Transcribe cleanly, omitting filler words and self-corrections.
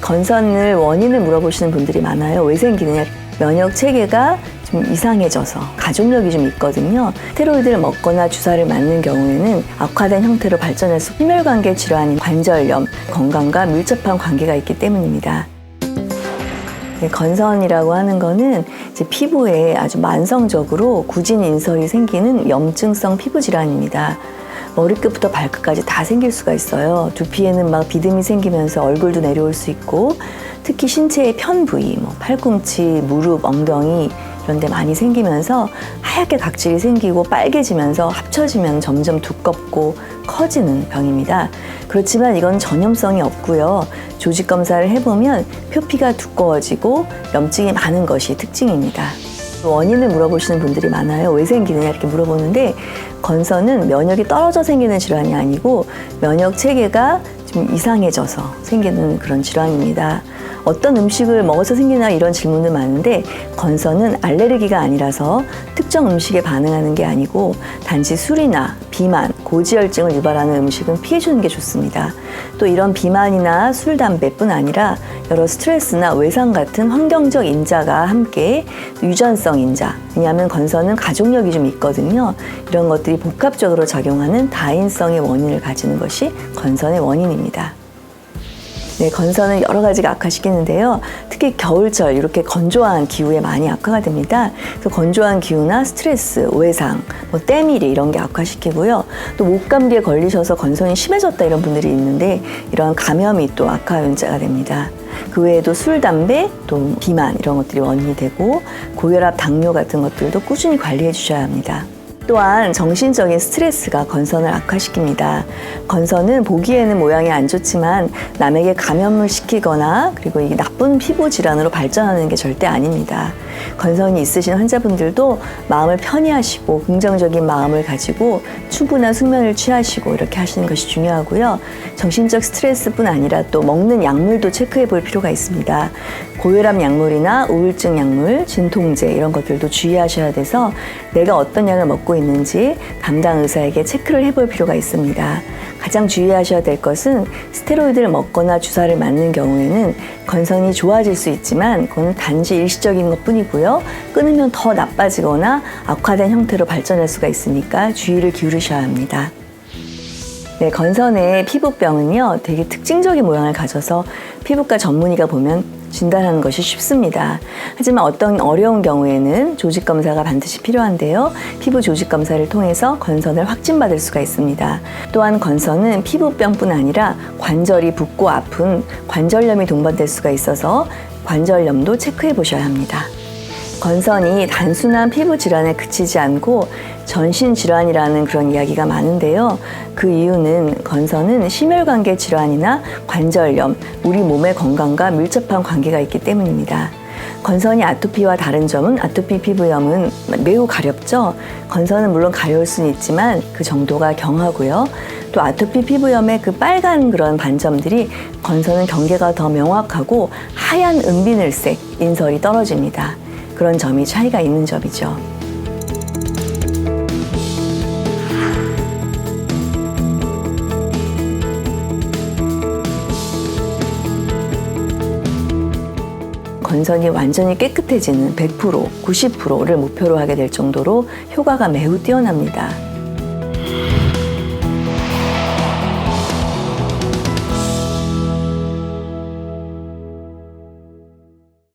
건선을 원인을 물어보시는 분들이 많아요. 왜 생기느냐? 면역 체계가 좀 이상해져서 가족력이 좀 있거든요. 스테로이드를 먹거나 주사를 맞는 경우에는 악화된 형태로 발전해서 심혈관계 질환인 관절염, 건강과 밀접한 관계가 있기 때문입니다. 건선이라고 하는 거는 이제 피부에 아주 만성적으로 굳은 인설이 생기는 염증성 피부 질환입니다. 머리끝부터 발끝까지 다 생길 수가 있어요. 두피에는 막 비듬이 생기면서 얼굴도 내려올 수 있고, 특히 신체의 편 부위, 팔꿈치, 무릎, 엉덩이 이런 데 많이 생기면서 하얗게 각질이 생기고 빨개지면서 합쳐지면 점점 두껍고 커지는 병입니다. 그렇지만 이건 전염성이 없고요. 조직 검사를 해보면 표피가 두꺼워지고 염증이 많은 것이 특징입니다. 원인을 물어보시는 분들이 많아요. 왜 생기느냐 이렇게 물어보는데, 건선은 면역이 떨어져 생기는 질환이 아니고 면역 체계가 좀 이상해져서 생기는 그런 질환입니다. 어떤 음식을 먹어서 생기나 이런 질문도 많은데, 건선은 알레르기가 아니라서 특정 음식에 반응하는 게 아니고 단지 술이나 비만, 고지혈증을 유발하는 음식은 피해주는 게 좋습니다. 또 이런 비만이나 술, 담배뿐 아니라 여러 스트레스나 외상 같은 환경적 인자가 함께 유전성 인자, 왜냐하면 건선은 가족력이 좀 있거든요. 이런 것들이 복합적으로 작용하는 다인성의 원인을 가지는 것이 건선의 원인입니다. 네, 건선은 여러 가지가 악화시키는데요. 특히 겨울철 이렇게 건조한 기후에 많이 악화가 됩니다. 그래서 건조한 기후나 스트레스, 외상, 때밀이 이런 게 악화시키고요. 또 목감기에 걸리셔서 건선이 심해졌다 이런 분들이 있는데, 이런 감염이 또 악화 원인자가 됩니다. 그 외에도 술, 담배, 또 비만 이런 것들이 원인이 되고, 고혈압, 당뇨 같은 것들도 꾸준히 관리해 주셔야 합니다. 또한 정신적인 스트레스가 건선을 악화시킵니다. 건선은 보기에는 모양이 안 좋지만 남에게 감염을 시키거나 그리고 이게 나쁜 피부 질환으로 발전하는 게 절대 아닙니다. 건선이 있으신 환자분들도 마음을 편히 하시고 긍정적인 마음을 가지고 충분한 숙면을 취하시고 이렇게 하시는 것이 중요하고요. 정신적 스트레스뿐 아니라 또 먹는 약물도 체크해 볼 필요가 있습니다. 고혈압 약물이나 우울증 약물, 진통제 이런 것들도 주의하셔야 돼서 내가 어떤 약을 먹고 있는지 담당 의사에게 체크를 해볼 필요가 있습니다. 가장 주의하셔야 될 것은 스테로이드를 먹거나 주사를 맞는 경우에는 건선이 좋아질 수 있지만 그건 단지 일시적인 것뿐이고요. 끊으면 더 나빠지거나 악화된 형태로 발전할 수가 있으니까 주의를 기울이셔야 합니다. 네, 건선의 피부병은요, 되게 특징적인 모양을 가져서 피부과 전문의가 보면 진단하는 것이 쉽습니다. 하지만 어떤 어려운 경우에는 조직 검사가 반드시 필요한데요. 피부 조직 검사를 통해서 건선을 확진받을 수가 있습니다. 또한 건선은 피부병뿐 아니라 관절이 붓고 아픈 관절염이 동반될 수가 있어서 관절염도 체크해 보셔야 합니다. 건선이 단순한 피부 질환에 그치지 않고 전신 질환이라는 그런 이야기가 많은데요. 그 이유는 건선은 심혈관계 질환이나 관절염, 우리 몸의 건강과 밀접한 관계가 있기 때문입니다. 건선이 아토피와 다른 점은 아토피 피부염은 매우 가렵죠. 건선은 물론 가려울 수는 있지만 그 정도가 경하고요. 또 아토피 피부염의 그 빨간 그런 반점들이 건선은 경계가 더 명확하고 하얀 은비늘색 인설이 떨어집니다. 그런 점이 차이가 있는 점이죠. 건선이 완전히 깨끗해지는 100%, 90%를 목표로 하게 될 정도로 효과가 매우 뛰어납니다.